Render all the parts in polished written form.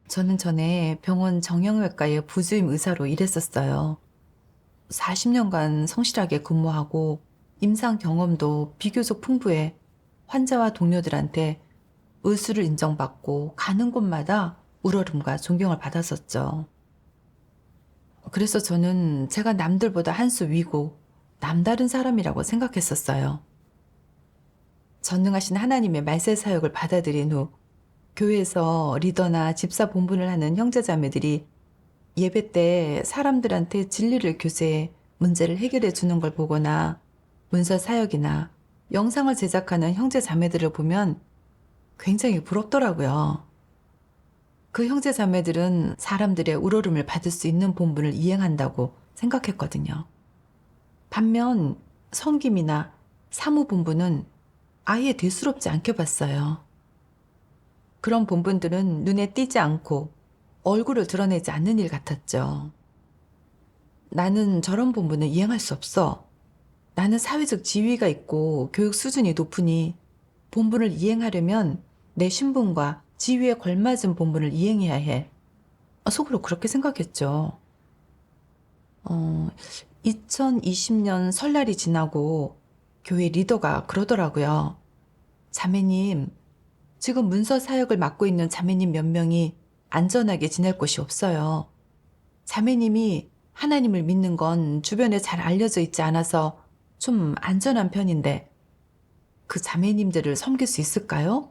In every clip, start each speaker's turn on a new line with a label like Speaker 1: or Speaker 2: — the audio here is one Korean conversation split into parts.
Speaker 1: 저는 전에 병원 정형외과의 부주임 의사로 일했었어요. 40년간 성실하게 근무하고 임상 경험도 비교적 풍부해 환자와 동료들한테 의술을 인정받고 가는 곳마다 우러름과 존경을 받았었죠. 그래서 저는 제가 남들보다 한 수 위고 남다른 사람이라고 생각했었어요. 전능하신 하나님의 말세 사역을 받아들인 후 교회에서 리더나 집사 본분을 하는 형제자매들이 예배 때 사람들한테 진리를 교제해 문제를 해결해 주는 걸 보거나 문서 사역이나 영상을 제작하는 형제자매들을 보면 굉장히 부럽더라고요. 그 형제자매들은 사람들의 우러름을 받을 수 있는 본분을 이행한다고 생각했거든요. 반면 섬김이나 사무 본분은 아예 대수롭지 않게 봤어요. 그런 본분들은 눈에 띄지 않고 얼굴을 드러내지 않는 일 같았죠. 나는 저런 본분을 이행할 수 없어. 나는 사회적 지위가 있고 교육 수준이 높으니 본분을 이행하려면 내 신분과 지위에 걸맞은 본분을 이행해야 해. 속으로 그렇게 생각했죠. 어, 2020년 설날이 지나고 교회 리더가 그러더라고요. 자매님, 지금 문서 사역을 맡고 있는 자매님 몇 명이 안전하게 지낼 곳이 없어요. 자매님이 하나님을 믿는 건 주변에 잘 알려져 있지 않아서 좀 안전한 편인데 그 자매님들을 섬길 수 있을까요?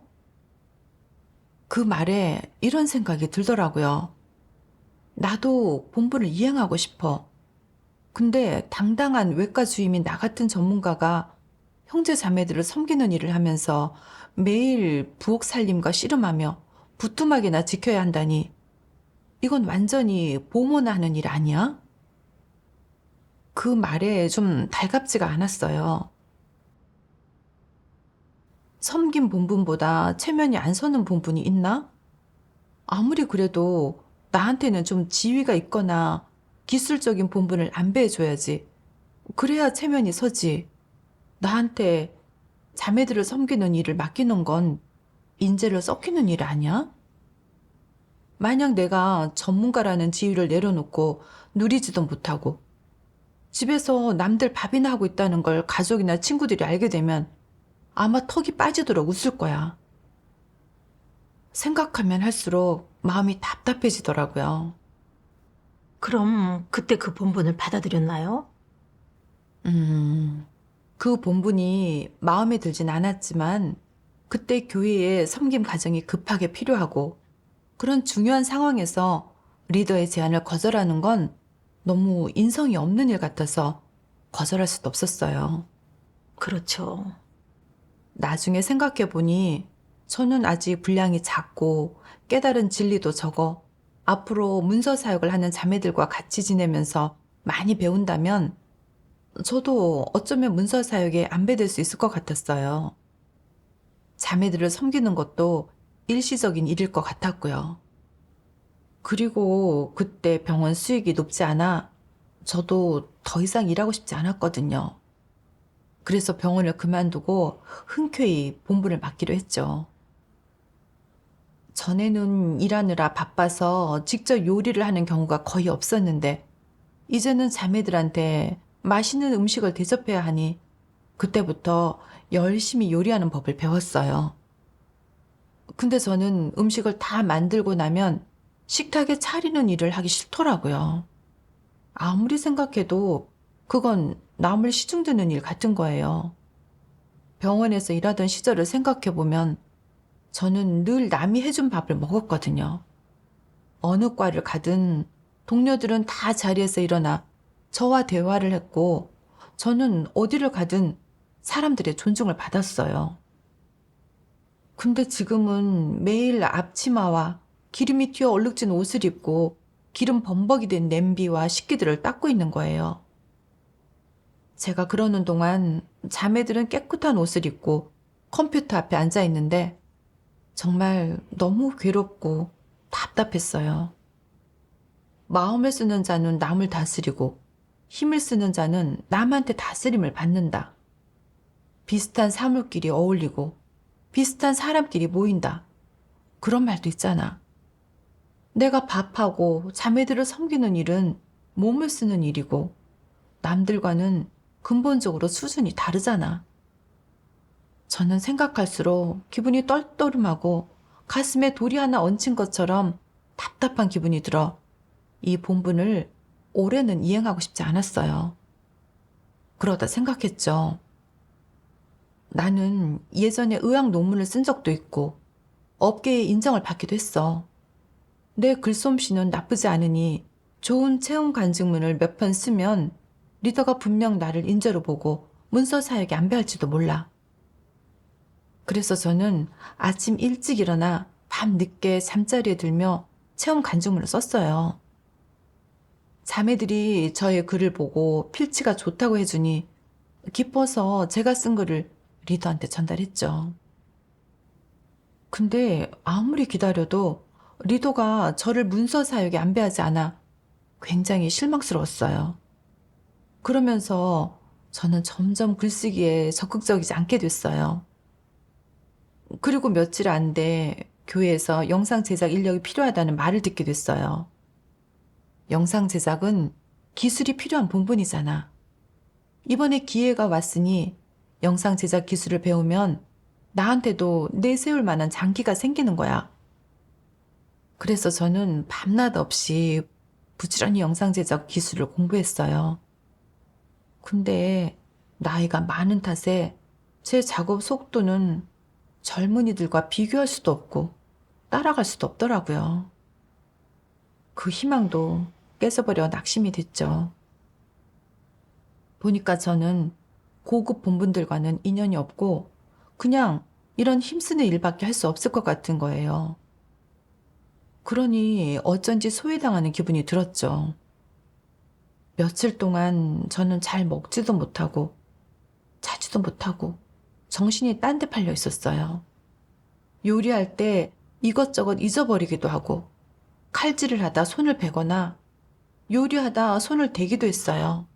Speaker 1: 그 말에 이런 생각이 들더라고요. 나도 본분을 이행하고 싶어. 근데 당당한 외과 주임인 나 같은 전문가가 형제 자매들을 섬기는 일을 하면서 매일 부엌 살림과 씨름하며 부뚜막이나 지켜야 한다니 이건 완전히 보모나 하는 일 아니야? 그 말에 좀 달갑지가 않았어요. 섬긴 본분보다 체면이 안 서는 본분이 있나? 아무리 그래도 나한테는 좀 지위가 있거나 기술적인 본분을 안배해줘야지. 그래야 체면이 서지. 나한테 자매들을 섬기는 일을 맡기는 건 인재를 썩히는 일 아니야? 만약 내가 전문가라는 지위를 내려놓고 누리지도 못하고 집에서 남들 밥이나 하고 있다는 걸 가족이나 친구들이 알게 되면 아마 턱이 빠지도록 웃을 거야. 생각하면 할수록 마음이 답답해지더라고요.
Speaker 2: 그럼 그때 그 본분을 받아들였나요?
Speaker 1: 그 본분이 마음에 들진 않았지만 그때 교회에 섬김 과정이 급하게 필요하고 그런 중요한 상황에서 리더의 제안을 거절하는 건 너무 인성이 없는 일 같아서 거절할 수도 없었어요.
Speaker 2: 그렇죠.
Speaker 1: 나중에 생각해보니 저는 아직 분량이 작고 깨달은 진리도 적어 앞으로 문서 사역을 하는 자매들과 같이 지내면서 많이 배운다면 저도 어쩌면 문서 사역에 안배될 수 있을 것 같았어요. 자매들을 섬기는 것도 일시적인 일일 것 같았고요. 그리고 그때 병원 수익이 높지 않아 저도 더 이상 일하고 싶지 않았거든요. 그래서 병원을 그만두고 흔쾌히 본부를 맡기로 했죠. 전에는 일하느라 바빠서 직접 요리를 하는 경우가 거의 없었는데 이제는 자매들한테 맛있는 음식을 대접해야 하니 그때부터 열심히 요리하는 법을 배웠어요. 근데 저는 음식을 다 만들고 나면 식탁에 차리는 일을 하기 싫더라고요. 아무리 생각해도 그건 남을 시중드는 일 같은 거예요. 병원에서 일하던 시절을 생각해보면 저는 늘 남이 해준 밥을 먹었거든요. 어느 과를 가든 동료들은 다 자리에서 일어나 저와 대화를 했고 저는 어디를 가든 사람들의 존중을 받았어요. 근데 지금은 매일 앞치마와 기름이 튀어 얼룩진 옷을 입고 기름 범벅이 된 냄비와 식기들을 닦고 있는 거예요. 제가 그러는 동안 자매들은 깨끗한 옷을 입고 컴퓨터 앞에 앉아 있는데 정말 너무 괴롭고 답답했어요. 마음을 쓰는 자는 남을 다스리고 힘을 쓰는 자는 남한테 다스림을 받는다. 비슷한 사물끼리 어울리고 비슷한 사람끼리 모인다. 그런 말도 있잖아. 내가 밥하고 자매들을 섬기는 일은 몸을 쓰는 일이고 남들과는 근본적으로 수준이 다르잖아. 저는 생각할수록 기분이 떨떠름하고 가슴에 돌이 하나 얹힌 것처럼 답답한 기분이 들어 이 본분을 올해는 이행하고 싶지 않았어요. 그러다 생각했죠. 나는 예전에 의학 논문을 쓴 적도 있고 업계의 인정을 받기도 했어. 내 글솜씨는 나쁘지 않으니 좋은 채용 간증문을 몇 편 쓰면 리더가 분명 나를 인재로 보고 문서 사역에 안배할지도 몰라. 그래서 저는 아침 일찍 일어나 밤 늦게 잠자리에 들며 체험 간증문을 썼어요. 자매들이 저의 글을 보고 필치가 좋다고 해주니 기뻐서 제가 쓴 글을 리더한테 전달했죠. 근데 아무리 기다려도 리더가 저를 문서 사역에 안배하지 않아 굉장히 실망스러웠어요. 그러면서 저는 점점 글쓰기에 적극적이지 않게 됐어요. 그리고 며칠 안 돼 교회에서 영상 제작 인력이 필요하다는 말을 듣게 됐어요. 영상 제작은 기술이 필요한 본분이잖아. 이번에 기회가 왔으니 영상 제작 기술을 배우면 나한테도 내세울 만한 장기가 생기는 거야. 그래서 저는 밤낮 없이 부지런히 영상 제작 기술을 공부했어요. 근데 나이가 많은 탓에 제 작업 속도는 젊은이들과 비교할 수도 없고 따라갈 수도 없더라고요. 그 희망도 뺏어버려 낙심이 됐죠. 보니까 저는 고급 본분들과는 인연이 없고 그냥 이런 힘쓰는 일밖에 할 수 없을 것 같은 거예요. 그러니 어쩐지 소외당하는 기분이 들었죠. 며칠 동안 저는 잘 먹지도 못하고 자지도 못하고 정신이 딴 데 팔려 있었어요. 요리할 때 이것저것 잊어버리기도 하고 칼질을 하다 손을 베거나 요리하다 손을 대기도 했어요.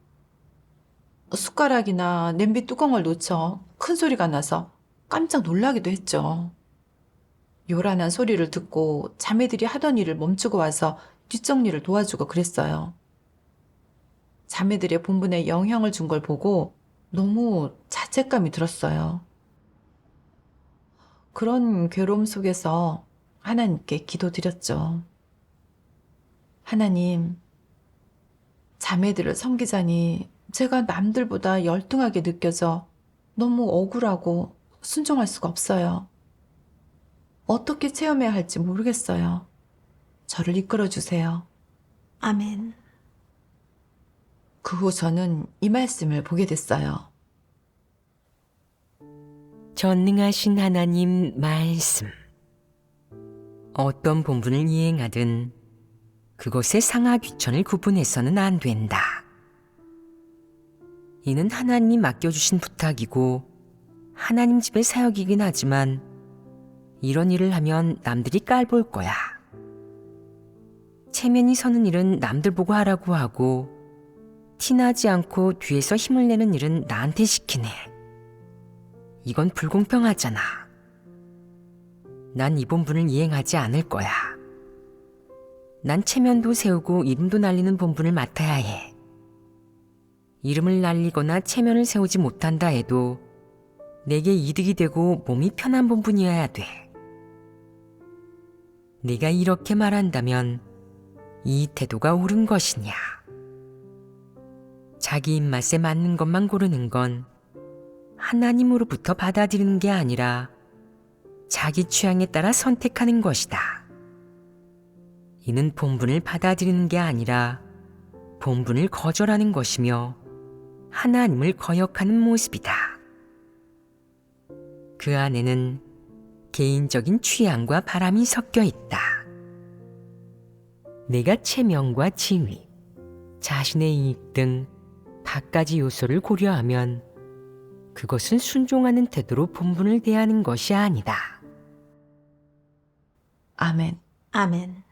Speaker 1: 숟가락이나 냄비 뚜껑을 놓쳐 큰 소리가 나서 깜짝 놀라기도 했죠. 요란한 소리를 듣고 자매들이 하던 일을 멈추고 와서 뒷정리를 도와주고 그랬어요. 자매들의 본분에 영향을 준 걸 보고 너무 자책감이 들었어요. 그런 괴로움 속에서 하나님께 기도드렸죠. 하나님, 자매들을 섬기자니 제가 남들보다 열등하게 느껴져 너무 억울하고 순종할 수가 없어요. 어떻게 체험해야 할지 모르겠어요. 저를 이끌어 주세요.
Speaker 2: 아멘.
Speaker 1: 그 후 저는 이 말씀을 보게 됐어요.
Speaker 3: 전능하신 하나님 말씀. 어떤 본분을 이행하든 그것의 상하 귀천을 구분해서는 안 된다. 이는 하나님이 맡겨주신 부탁이고 하나님 집의 사역이긴 하지만 이런 일을 하면 남들이 깔볼 거야. 체면이 서는 일은 남들 보고 하라고 하고 티나지 않고 뒤에서 힘을 내는 일은 나한테 시키네. 이건 불공평하잖아. 난 이 본분을 이행하지 않을 거야. 난 체면도 세우고 이름도 날리는 본분을 맡아야 해. 이름을 날리거나 체면을 세우지 못한다 해도 내게 이득이 되고 몸이 편한 본분이어야 돼. 네가 이렇게 말한다면 이 태도가 옳은 것이냐? 자기 입맛에 맞는 것만 고르는 건 하나님으로부터 받아들이는 게 아니라 자기 취향에 따라 선택하는 것이다. 이는 본분을 받아들이는 게 아니라 본분을 거절하는 것이며 하나님을 거역하는 모습이다. 그 안에는 개인적인 취향과 바람이 섞여 있다. 내가 체면과 지위, 자신의 이익 등 갖가지 요소를 고려하면 그것은 순종하는 태도로 본분을 대하는 것이 아니다.
Speaker 1: 아멘.
Speaker 2: 아멘.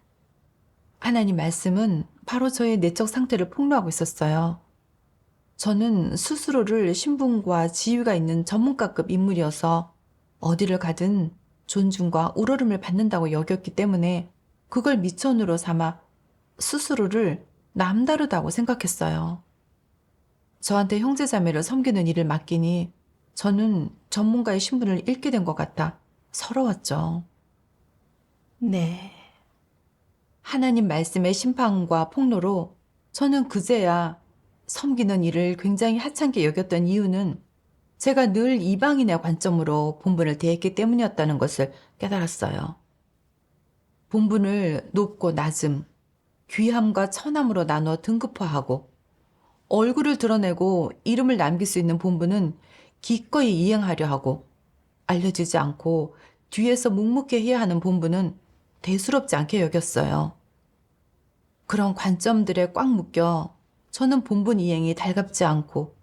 Speaker 1: 하나님 말씀은 바로 저의 내적 상태를 폭로하고 있었어요. 저는 스스로를 신분과 지위가 있는 전문가급 인물이어서 어디를 가든 존중과 우러름을 받는다고 여겼기 때문에 그걸 미천으로 삼아 스스로를 남다르다고 생각했어요. 저한테 형제자매를 섬기는 일을 맡기니 저는 전문가의 신분을 잃게 된 것 같아 서러웠죠.
Speaker 2: 네.
Speaker 1: 하나님 말씀의 심판과 폭로로 저는 그제야 섬기는 일을 굉장히 하찮게 여겼던 이유는 제가 늘 이방인의 관점으로 본분을 대했기 때문이었다는 것을 깨달았어요. 본분을 높고 낮음, 귀함과 천함으로 나눠 등급화하고 얼굴을 드러내고 이름을 남길 수 있는 본분은 기꺼이 이행하려 하고 알려지지 않고 뒤에서 묵묵히 해야 하는 본분은 대수롭지 않게 여겼어요. 그런 관점들에 꽉 묶여 저는 본분 이행이 달갑지 않고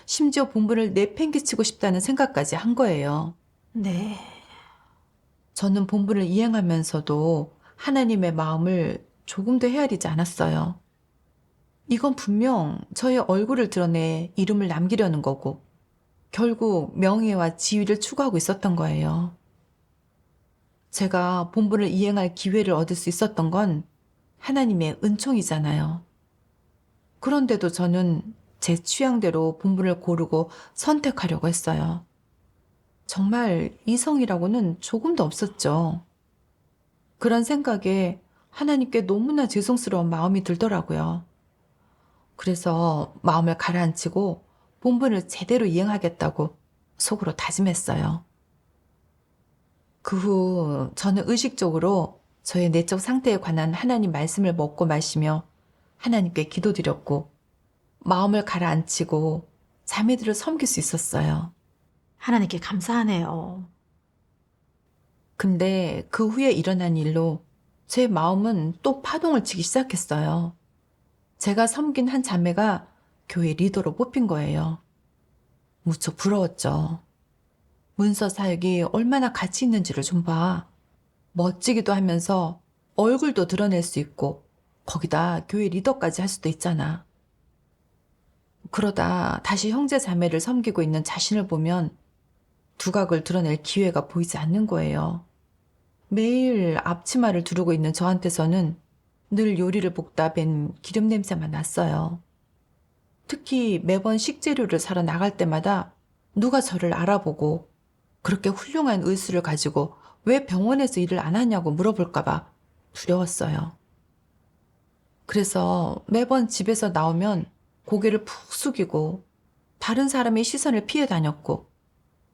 Speaker 1: 심지어 본분을 내팽개치고 싶다는 생각까지 한 거예요.
Speaker 2: 네.
Speaker 1: 저는 본분을 이행하면서도 하나님의 마음을 조금도 헤아리지 않았어요. 이건 분명 저의 얼굴을 드러내 이름을 남기려는 거고 결국 명예와 지위를 추구하고 있었던 거예요. 제가 본분을 이행할 기회를 얻을 수 있었던 건 하나님의 은총이잖아요. 그런데도 저는 제 취향대로 본분을 고르고 선택하려고 했어요. 정말 이성이라고는 조금도 없었죠. 그런 생각에 하나님께 너무나 죄송스러운 마음이 들더라고요. 그래서 마음을 가라앉히고 본분을 제대로 이행하겠다고 속으로 다짐했어요. 그 후 저는 의식적으로 저의 내적 상태에 관한 하나님 말씀을 먹고 마시며 하나님께 기도드렸고 마음을 가라앉히고 자매들을 섬길 수 있었어요.
Speaker 2: 하나님께 감사하네요.
Speaker 1: 근데 그 후에 일어난 일로 제 마음은 또 파동을 치기 시작했어요. 제가 섬긴 한 자매가 교회 리더로 뽑힌 거예요. 무척 부러웠죠. 문서 사역이 얼마나 가치 있는지를 좀 봐. 멋지기도 하면서 얼굴도 드러낼 수 있고 거기다 교회 리더까지 할 수도 있잖아. 그러다 다시 형제 자매를 섬기고 있는 자신을 보면 두각을 드러낼 기회가 보이지 않는 거예요. 매일 앞치마를 두르고 있는 저한테서는 늘 요리를 볶다 뺀 기름 냄새만 났어요. 특히 매번 식재료를 사러 나갈 때마다 누가 저를 알아보고 그렇게 훌륭한 의술을 가지고 왜 병원에서 일을 안 하냐고 물어볼까봐 두려웠어요. 그래서 매번 집에서 나오면 고개를 푹 숙이고 다른 사람의 시선을 피해 다녔고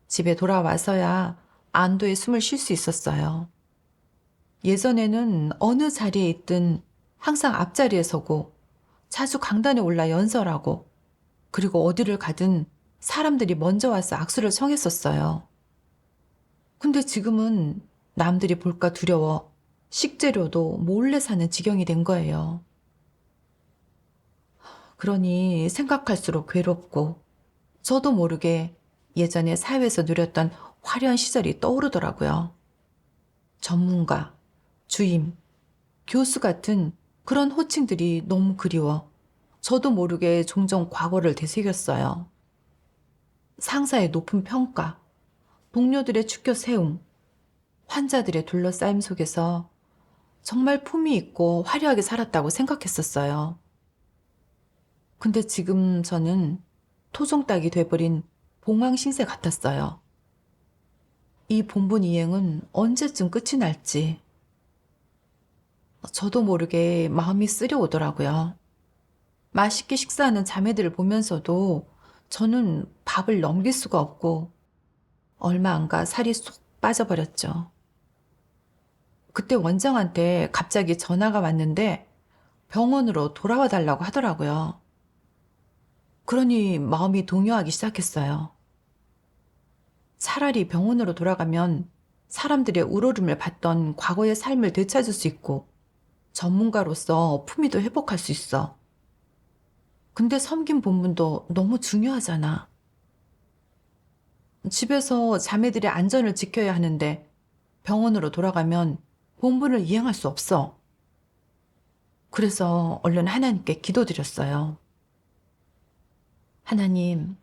Speaker 1: 집에 돌아와서야 안도의 숨을 쉴 수 있었어요. 예전에는 어느 자리에 있든 항상 앞자리에 서고 자주 강단에 올라 연설하고 그리고 어디를 가든 사람들이 먼저 와서 악수를 청했었어요. 근데 지금은 남들이 볼까 두려워 식재료도 몰래 사는 지경이 된 거예요. 그러니 생각할수록 괴롭고 저도 모르게 예전에 사회에서 누렸던 화려한 시절이 떠오르더라고요. 전문가, 주임, 교수 같은 그런 호칭들이 너무 그리워 저도 모르게 종종 과거를 되새겼어요. 상사의 높은 평가, 동료들의 축켜 세움, 환자들의 둘러싸임 속에서 정말 품위 있고 화려하게 살았다고 생각했었어요. 근데 지금 저는 토종닭이 돼버린 봉황 신세 같았어요. 이 본분 이행은 언제쯤 끝이 날지 저도 모르게 마음이 쓰려오더라고요. 맛있게 식사하는 자매들을 보면서도 저는 밥을 넘길 수가 없고 얼마 안 가 살이 쏙 빠져버렸죠. 그때 원장한테 갑자기 전화가 왔는데 병원으로 돌아와 달라고 하더라고요. 그러니 마음이 동요하기 시작했어요. 차라리 병원으로 돌아가면 사람들의 우러름을 받던 과거의 삶을 되찾을 수 있고 전문가로서 품위도 회복할 수 있어. 근데 섬긴 본분도 너무 중요하잖아. 집에서 자매들의 안전을 지켜야 하는데 병원으로 돌아가면 본분을 이행할 수 없어. 그래서 얼른 하나님께 기도드렸어요. 하나님,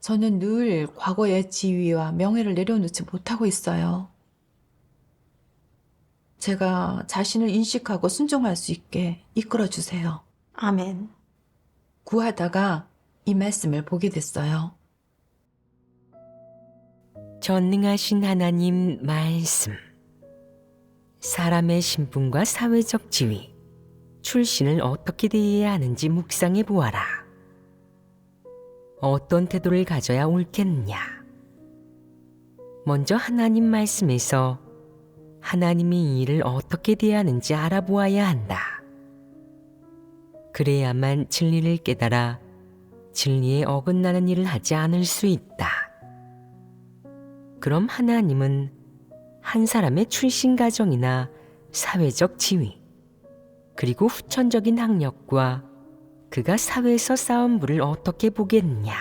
Speaker 1: 저는 늘 과거의 지위와 명예를 내려놓지 못하고 있어요. 제가 자신을 인식하고 순종할 수 있게 이끌어 주세요.
Speaker 2: 아멘.
Speaker 1: 구하다가 이 말씀을 보게 됐어요.
Speaker 3: 전능하신 하나님 말씀. 사람의 신분과 사회적 지위, 출신을 어떻게 대해야 하는지 묵상해 보아라. 어떤 태도를 가져야 옳겠느냐? 먼저 하나님 말씀에서 하나님이 이 일을 어떻게 대하는지 알아보아야 한다. 그래야만 진리를 깨달아 진리에 어긋나는 일을 하지 않을 수 있다. 그럼 하나님은 한 사람의 출신 가정이나 사회적 지위, 그리고 후천적인 학력과 그가 사회에서 쌓은 부를 어떻게 보겠느냐?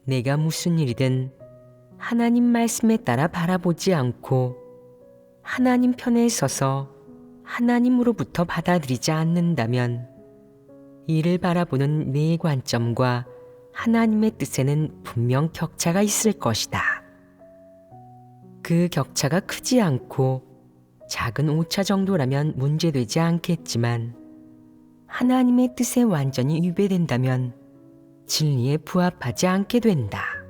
Speaker 3: 내가 무슨 일이든 하나님 말씀에 따라 바라보지 않고 하나님 편에 서서 하나님으로부터 받아들이지 않는다면 이를 바라보는 내 관점과 하나님의 뜻에는 분명 격차가 있을 것이다. 그 격차가 크지 않고 작은 오차 정도라면 문제되지 않겠지만 하나님의 뜻에 완전히 위배된다면 진리에 부합하지 않게 된다.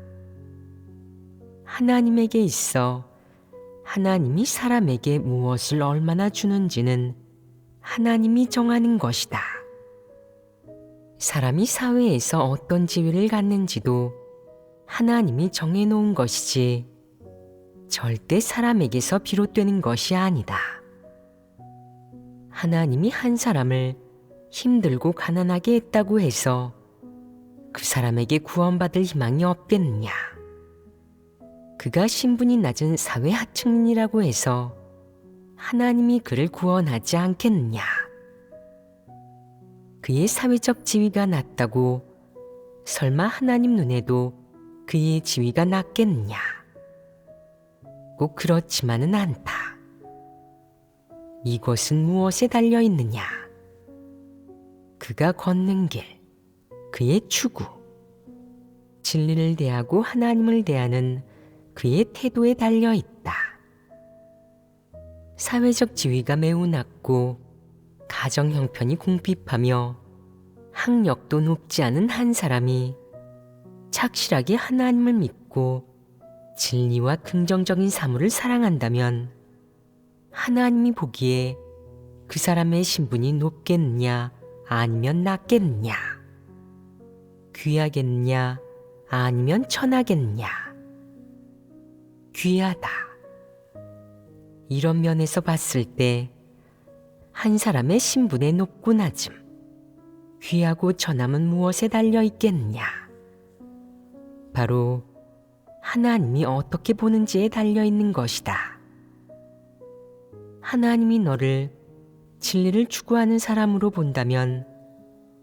Speaker 3: 하나님에게 있어 하나님이 사람에게 무엇을 얼마나 주는지는 하나님이 정하는 것이다. 사람이 사회에서 어떤 지위를 갖는지도 하나님이 정해놓은 것이지 절대 사람에게서 비롯되는 것이 아니다. 하나님이 한 사람을 힘들고 가난하게 했다고 해서 그 사람에게 구원받을 희망이 없겠느냐? 그가 신분이 낮은 사회 하층민이라고 해서 하나님이 그를 구원하지 않겠느냐? 그의 사회적 지위가 낮다고 설마 하나님 눈에도 그의 지위가 낮겠느냐? 꼭 그렇지만은 않다. 이것은 무엇에 달려 있느냐? 그가 걷는 길, 그의 추구, 진리를 대하고 하나님을 대하는 그의 태도에 달려 있다. 사회적 지위가 매우 낮고 가정 형편이 궁핍하며 학력도 높지 않은 한 사람이 착실하게 하나님을 믿고 진리와 긍정적인 사물을 사랑한다면 하나님이 보기에 그 사람의 신분이 높겠느냐 아니면 낮겠느냐, 귀하겠느냐 아니면 천하겠느냐? 귀하다. 이런 면에서 봤을 때 한 사람의 신분의 높고 낮음, 귀하고 천함은 무엇에 달려 있겠느냐? 바로 하나님이 어떻게 보는지에 달려 있는 것이다. 하나님이 너를 진리를 추구하는 사람으로 본다면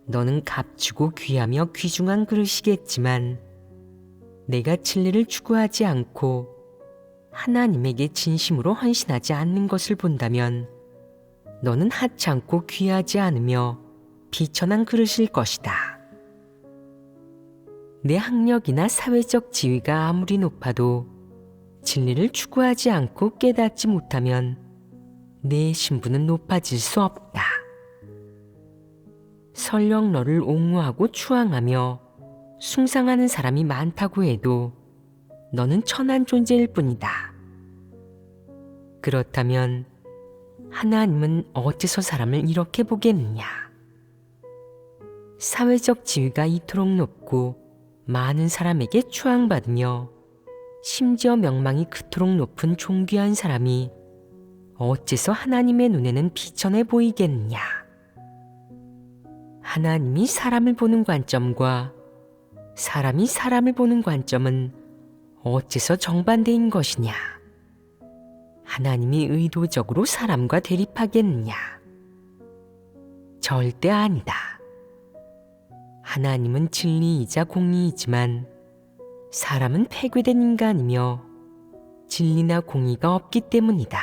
Speaker 3: 너는 값지고 귀하며 귀중한 그릇이겠지만 내가 진리를 추구하지 않고 하나님에게 진심으로 헌신하지 않는 것을 본다면 너는 하찮고 귀하지 않으며 비천한 그릇일 것이다. 내 학력이나 사회적 지위가 아무리 높아도 진리를 추구하지 않고 깨닫지 못하면 내 신분은 높아질 수 없다. 설령 너를 옹호하고 추앙하며 숭상하는 사람이 많다고 해도 너는 천한 존재일 뿐이다. 그렇다면 하나님은 어째서 사람을 이렇게 보겠느냐? 사회적 지위가 이토록 높고 많은 사람에게 추앙받으며 심지어 명망이 그토록 높은 존귀한 사람이 어째서 하나님의 눈에는 비천해 보이겠느냐? 하나님이 사람을 보는 관점과 사람이 사람을 보는 관점은 어째서 정반대인 것이냐? 하나님이 의도적으로 사람과 대립하겠느냐? 절대 아니다. 하나님은 진리이자 공의이지만 사람은 폐괴된 인간이며 진리나 공의가 없기 때문이다.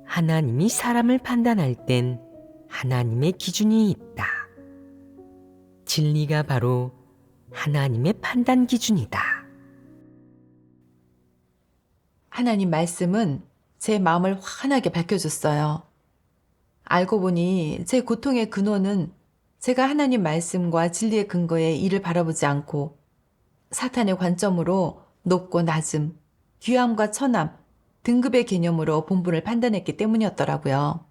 Speaker 3: 하나님이 사람을 판단할 땐 하나님의 기준이 있다. 진리가 바로 하나님의 판단 기준이다.
Speaker 1: 하나님 말씀은 제 마음을 환하게 밝혀줬어요. 알고 보니 제 고통의 근원은 제가 하나님 말씀과 진리의 근거에 이를 바라보지 않고 사탄의 관점으로 높고 낮음, 귀함과 천함, 등급의 개념으로 본분을 판단했기 때문이었더라고요.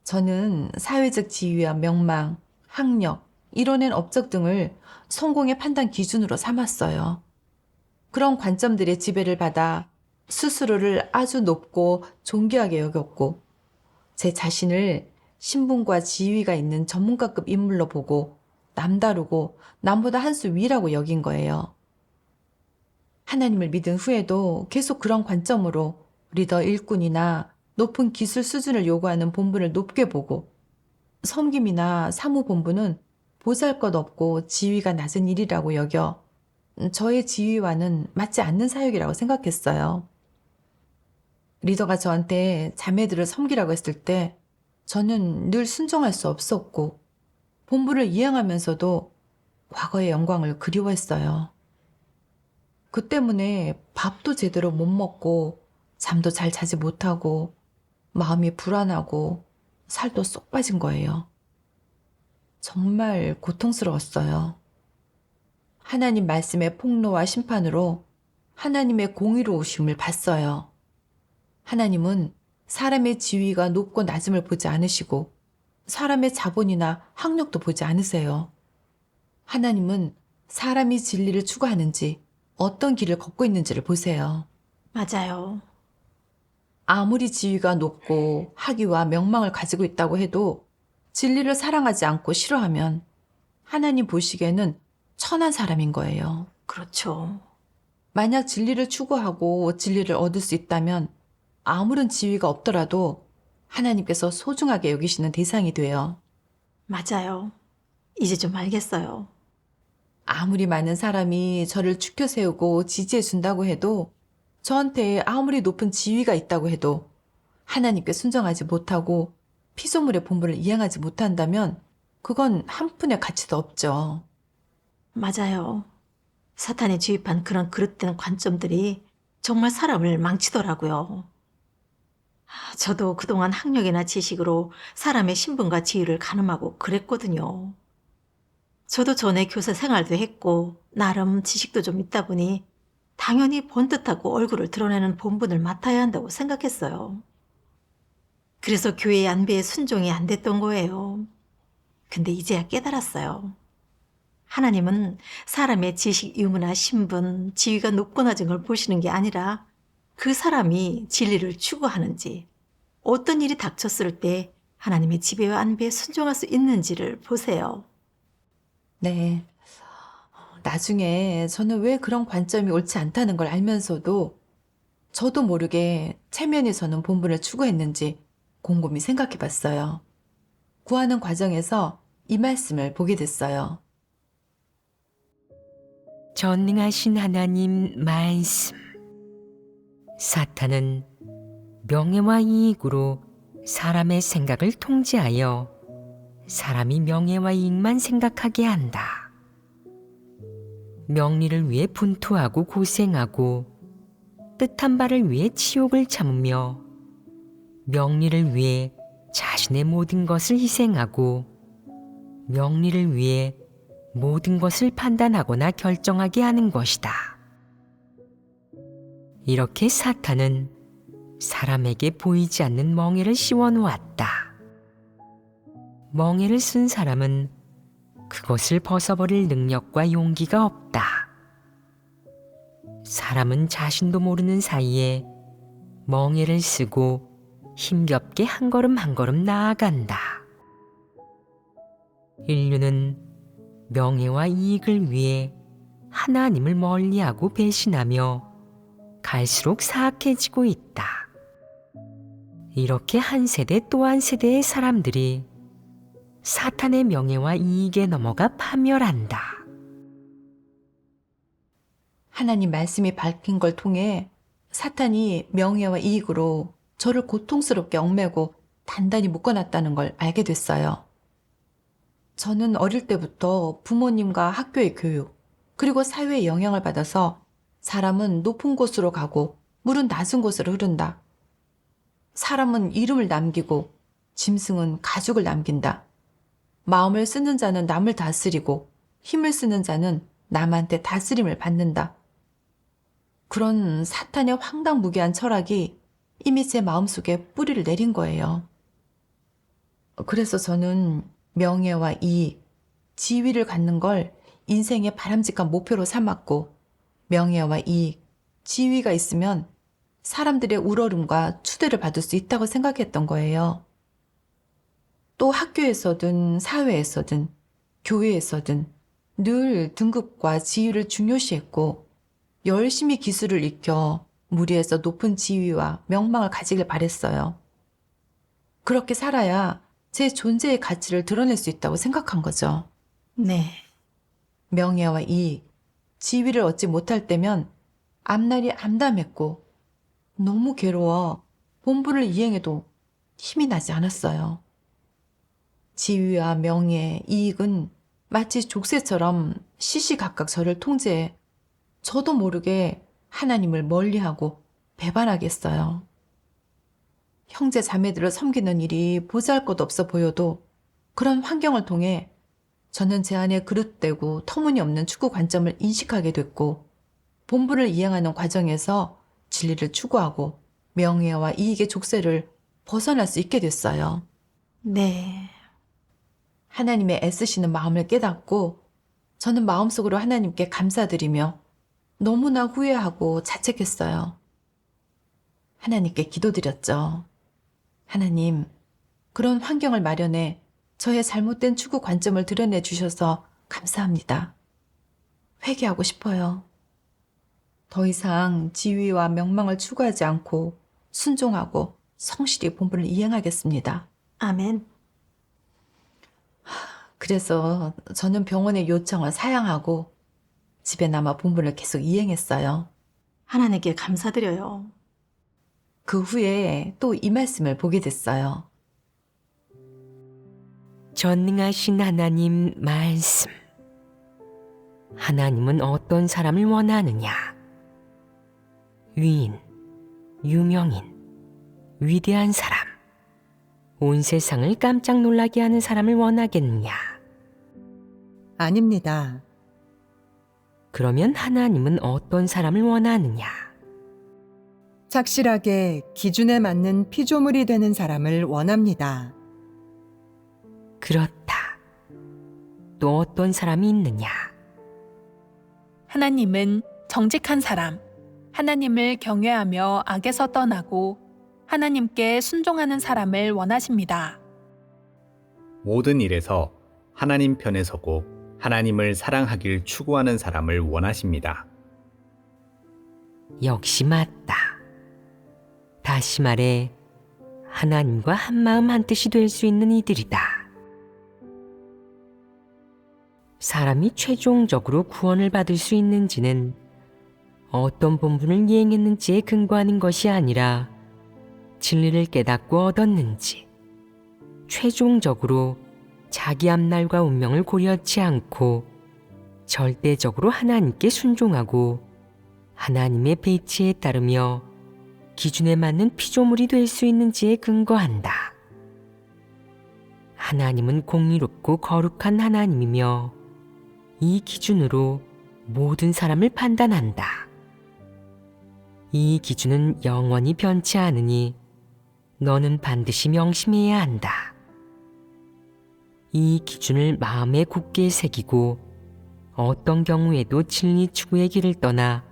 Speaker 1: 저는 사회적 지위와 명망, 학력, 이뤄낸 업적 등을 성공의 판단 기준으로 삼았어요. 그런 관점들의 지배를 받아 스스로를 아주 높고 존귀하게 여겼고 제 자신을 신분과 지위가 있는 전문가급 인물로 보고 남다르고 남보다 한 수 위라고 여긴 거예요. 하나님을 믿은 후에도 계속 그런 관점으로 리더 일꾼이나 높은 기술 수준을 요구하는 본분을 높게 보고 섬김이나 사무 본분은 보잘것없고 지위가 낮은 일이라고 여겨 저의 지위와는 맞지 않는 사역이라고 생각했어요. 리더가 저한테 자매들을 섬기라고 했을 때 저는 늘 순종할 수 없었고 본분을 이행하면서도 과거의 영광을 그리워했어요. 그 때문에 밥도 제대로 못 먹고 잠도 잘 자지 못하고 마음이 불안하고 살도 쏙 빠진 거예요. 정말 고통스러웠어요. 하나님 말씀의 폭로와 심판으로 하나님의 공의로우심을 봤어요. 하나님은 사람의 지위가 높고 낮음을 보지 않으시고 사람의 자본이나 학력도 보지 않으세요. 하나님은 사람이 진리를 추구하는지 어떤 길을 걷고 있는지를 보세요.
Speaker 2: 맞아요.
Speaker 1: 아무리 지위가 높고 학위와 명망을 가지고 있다고 해도 진리를 사랑하지 않고 싫어하면 하나님 보시기에는 천한 사람인 거예요.
Speaker 2: 그렇죠.
Speaker 1: 만약 진리를 추구하고 진리를 얻을 수 있다면 아무런 지위가 없더라도 하나님께서 소중하게 여기시는 대상이 돼요.
Speaker 2: 맞아요. 이제 좀 알겠어요.
Speaker 1: 아무리 많은 사람이 저를 추켜 세우고 지지해 준다고 해도 저한테 아무리 높은 지위가 있다고 해도 하나님께 순종하지 못하고 피조물의 본분을 이행하지 못한다면 그건 한 푼의 가치도 없죠.
Speaker 2: 맞아요. 사탄이 주입한 그런 그릇된 관점들이 정말 사람을 망치더라고요. 저도 그동안 학력이나 지식으로 사람의 신분과 지위를 가늠하고 그랬거든요. 저도 전에 교사 생활도 했고 나름 지식도 좀 있다 보니 당연히 번듯하고 얼굴을 드러내는 본분을 맡아야 한다고 생각했어요. 그래서 교회의 안배에 순종이 안 됐던 거예요. 근데 이제야 깨달았어요. 하나님은 사람의 지식, 유무나 신분, 지위가 높고 낮은 걸 보시는 게 아니라 그 사람이 진리를 추구하는지, 어떤 일이 닥쳤을 때 하나님의 지배와 안배에 순종할 수 있는지를 보세요.
Speaker 1: 네. 나중에 저는 왜 그런 관점이 옳지 않다는 걸 알면서도 저도 모르게 체면에서는 본분을 추구했는지 곰곰이 생각해 봤어요. 구하는 과정에서 이 말씀을 보게 됐어요.
Speaker 3: 전능하신 하나님 말씀. 사탄은 명예와 이익으로 사람의 생각을 통제하여 사람이 명예와 이익만 생각하게 한다. 명리를 위해 분투하고 고생하고 뜻한 바를 위해 치욕을 참으며 명리를 위해 자신의 모든 것을 희생하고 명리를 위해 모든 것을 판단하거나 결정하게 하는 것이다. 이렇게 사탄은 사람에게 보이지 않는 멍에를 씌워놓았다. 멍에를 쓴 사람은 그것을 벗어버릴 능력과 용기가 없다. 사람은 자신도 모르는 사이에 멍에를 쓰고 힘겹게 한 걸음 한 걸음 나아간다. 인류는 명예와 이익을 위해 하나님을 멀리하고 배신하며 갈수록 사악해지고 있다. 이렇게 한 세대 또 한 세대의 사람들이 사탄의 명예와 이익에 넘어가 파멸한다.
Speaker 1: 하나님 말씀이 밝힌 걸 통해 사탄이 명예와 이익으로 저를 고통스럽게 얽매고 단단히 묶어놨다는 걸 알게 됐어요. 저는 어릴 때부터 부모님과 학교의 교육, 그리고 사회의 영향을 받아서 사람은 높은 곳으로 가고 물은 낮은 곳으로 흐른다. 사람은 이름을 남기고 짐승은 가죽을 남긴다. 마음을 쓰는 자는 남을 다스리고 힘을 쓰는 자는 남한테 다스림을 받는다. 그런 사탄의 황당무계한 철학이 이미 제 마음속에 뿌리를 내린 거예요. 그래서 저는 명예와 이익, 지위를 갖는 걸 인생의 바람직한 목표로 삼았고, 명예와 이익, 지위가 있으면 사람들의 우러름과 추대를 받을 수 있다고 생각했던 거예요. 또 학교에서든 사회에서든 교회에서든 늘 등급과 지위를 중요시했고, 열심히 기술을 익혀 무리해서 높은 지위와 명망을 가지길 바랬어요. 그렇게 살아야 제 존재의 가치를 드러낼 수 있다고 생각한 거죠.
Speaker 2: 네.
Speaker 1: 명예와 이익, 지위를 얻지 못할 때면 앞날이 암담했고 너무 괴로워 본분을 이행해도 힘이 나지 않았어요. 지위와 명예, 이익은 마치 족쇄처럼 시시각각 저를 통제해 저도 모르게 하나님을 멀리하고 배반하게 했어요. 형제 자매들을 섬기는 일이 보잘것없어 보여도 그런 환경을 통해 저는 제 안에 그릇되고 터무니없는 추구 관점을 인식하게 됐고, 본분을 이행하는 과정에서 진리를 추구하고 명예와 이익의 족쇄를 벗어날 수 있게 됐어요.
Speaker 2: 네.
Speaker 1: 하나님의 애쓰시는 마음을 깨닫고 저는 마음속으로 하나님께 감사드리며 너무나 후회하고 자책했어요. 하나님께 기도드렸죠. 하나님, 그런 환경을 마련해 저의 잘못된 추구 관점을 드러내 주셔서 감사합니다. 회개하고 싶어요. 더 이상 지위와 명망을 추구하지 않고 순종하고 성실히 본분을 이행하겠습니다.
Speaker 2: 아멘.
Speaker 1: 그래서 저는 병원의 요청을 사양하고 집에 남아 본분을 계속 이행했어요.
Speaker 2: 하나님께 감사드려요.
Speaker 1: 그 후에 또 이 말씀을 보게 됐어요.
Speaker 3: 전능하신 하나님 말씀. 하나님은 어떤 사람을 원하느냐? 위인, 유명인, 위대한 사람, 온 세상을 깜짝 놀라게 하는 사람을 원하겠느냐?
Speaker 4: 아닙니다.
Speaker 3: 그러면 하나님은 어떤 사람을 원하느냐?
Speaker 4: 착실하게 기준에 맞는 피조물이 되는 사람을 원합니다.
Speaker 3: 그렇다. 또 어떤 사람이 있느냐?
Speaker 5: 하나님은 정직한 사람, 하나님을 경외하며 악에서 떠나고 하나님께 순종하는 사람을 원하십니다.
Speaker 6: 모든 일에서 하나님 편에 서고 하나님을 사랑하길 추구하는 사람을 원하십니다.
Speaker 3: 역시 맞다. 다시 말해 하나님과 한마음 한뜻이 될 수 있는 이들이다. 사람이 최종적으로 구원을 받을 수 있는지는 어떤 본분을 이행했는지에 근거하는 것이 아니라 진리를 깨닫고 얻었는지, 최종적으로 자기 앞날과 운명을 고려하지 않고 절대적으로 하나님께 순종하고 하나님의 배치에 따르며 기준에 맞는 피조물이 될 수 있는지에 근거한다. 하나님은 공의롭고 거룩한 하나님이며 이 기준으로 모든 사람을 판단한다. 이 기준은 영원히 변치 않으니 너는 반드시 명심해야 한다. 이 기준을 마음에 굳게 새기고 어떤 경우에도 진리 추구의 길을 떠나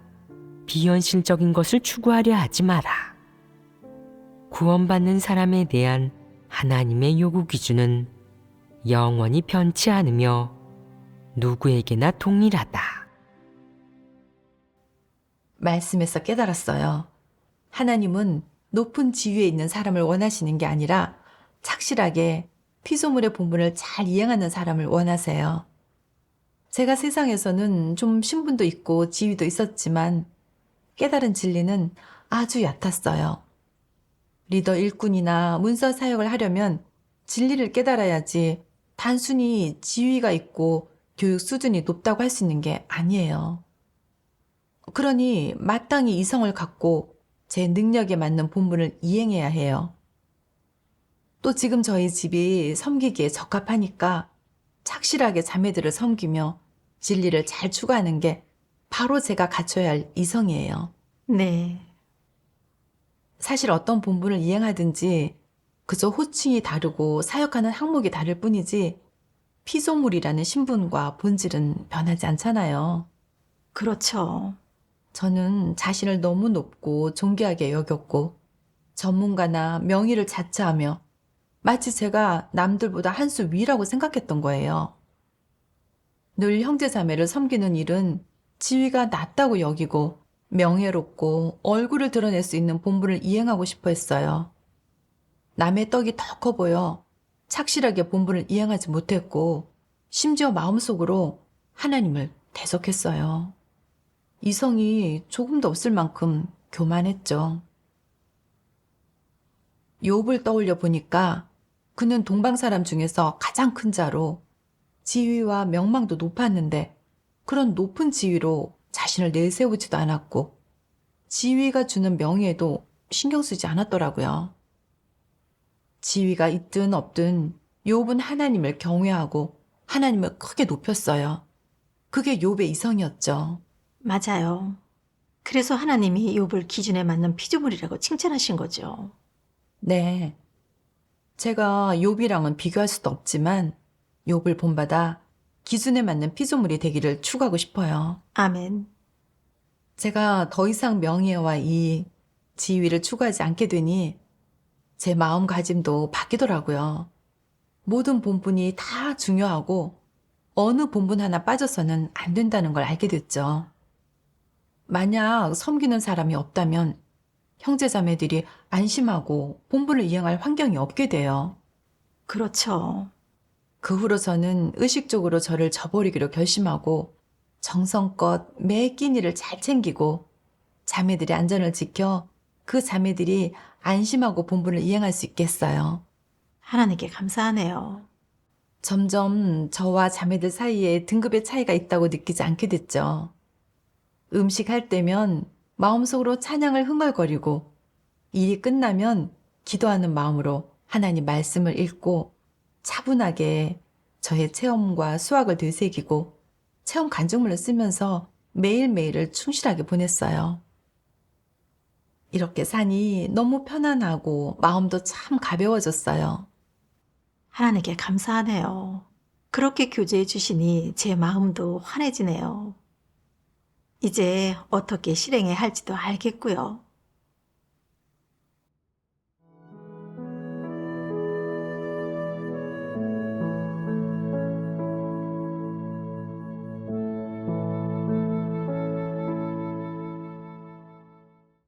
Speaker 3: 비현실적인 것을 추구하려 하지 마라. 구원받는 사람에 대한 하나님의 요구 기준은 영원히 변치 않으며 누구에게나 동일하다.
Speaker 1: 말씀에서 깨달았어요. 하나님은 높은 지위에 있는 사람을 원하시는 게 아니라 착실하게 피조물의 본분을 잘 이행하는 사람을 원하세요. 제가 세상에서는 좀 신분도 있고 지위도 있었지만 깨달은 진리는 아주 얕았어요. 리더 일꾼이나 문서 사역을 하려면 진리를 깨달아야지 단순히 지위가 있고 교육 수준이 높다고 할 수 있는 게 아니에요. 그러니 마땅히 이성을 갖고 제 능력에 맞는 본분을 이행해야 해요. 또 지금 저희 집이 섬기기에 적합하니까 착실하게 자매들을 섬기며 진리를 잘 추구하는 게 바로 제가 갖춰야 할 이성이에요.
Speaker 2: 네,
Speaker 1: 사실 어떤 본분을 이행하든지 그저 호칭이 다르고 사역하는 항목이 다를 뿐이지 피조물이라는 신분과 본질은 변하지 않잖아요.
Speaker 2: 그렇죠.
Speaker 1: 저는 자신을 너무 높고 존귀하게 여겼고 전문가나 명의를 자처하며 마치 제가 남들보다 한 수 위라고 생각했던 거예요. 늘 형제자매를 섬기는 일은 지위가 낮다고 여기고 명예롭고 얼굴을 드러낼 수 있는 본분을 이행하고 싶어 했어요. 남의 떡이 더 커 보여 착실하게 본분을 이행하지 못했고 심지어 마음속으로 하나님을 대적했어요. 이성이 조금도 없을 만큼 교만했죠. 욥을 떠올려 보니까 그는 동방 사람 중에서 가장 큰 자로 지위와 명망도 높았는데 그런 높은 지위로 자신을 내세우지도 않았고 지위가 주는 명예에도 신경 쓰지 않았더라고요. 지위가 있든 없든 욥은 하나님을 경외하고 하나님을 크게 높였어요. 그게 욥의 이성이었죠.
Speaker 2: 맞아요. 그래서 하나님이 욥을 기준에 맞는 피조물이라고 칭찬하신 거죠.
Speaker 1: 네. 제가 욥이랑은 비교할 수도 없지만 욥을 본받아 기준에 맞는 피조물이 되기를 추구하고 싶어요.
Speaker 2: 아멘.
Speaker 1: 제가 더 이상 명예와 이익, 지위를 추구하지 않게 되니 제 마음가짐도 바뀌더라고요. 모든 본분이 다 중요하고 어느 본분 하나 빠져서는 안 된다는 걸 알게 됐죠. 만약 섬기는 사람이 없다면 형제자매들이 안심하고 본분을 이행할 환경이 없게 돼요.
Speaker 2: 그렇죠.
Speaker 1: 그 후로 저는 의식적으로 저를 저버리기로 결심하고 정성껏 매 끼니를 잘 챙기고 자매들의 안전을 지켜 그 자매들이 안심하고 본분을 이행할 수 있게 했어요.
Speaker 2: 하나님께 감사하네요.
Speaker 1: 점점 저와 자매들 사이에 등급의 차이가 있다고 느끼지 않게 됐죠. 음식할 때면 마음속으로 찬양을 흥얼거리고 일이 끝나면 기도하는 마음으로 하나님 말씀을 읽고 차분하게 저의 체험과 수학을 되새기고 체험 간증물을 쓰면서 매일매일을 충실하게 보냈어요. 이렇게 사니 너무 편안하고 마음도 참 가벼워졌어요.
Speaker 2: 하나님께 감사하네요. 그렇게 교제해 주시니 제 마음도 환해지네요. 이제 어떻게 실행해야 할지도 알겠고요.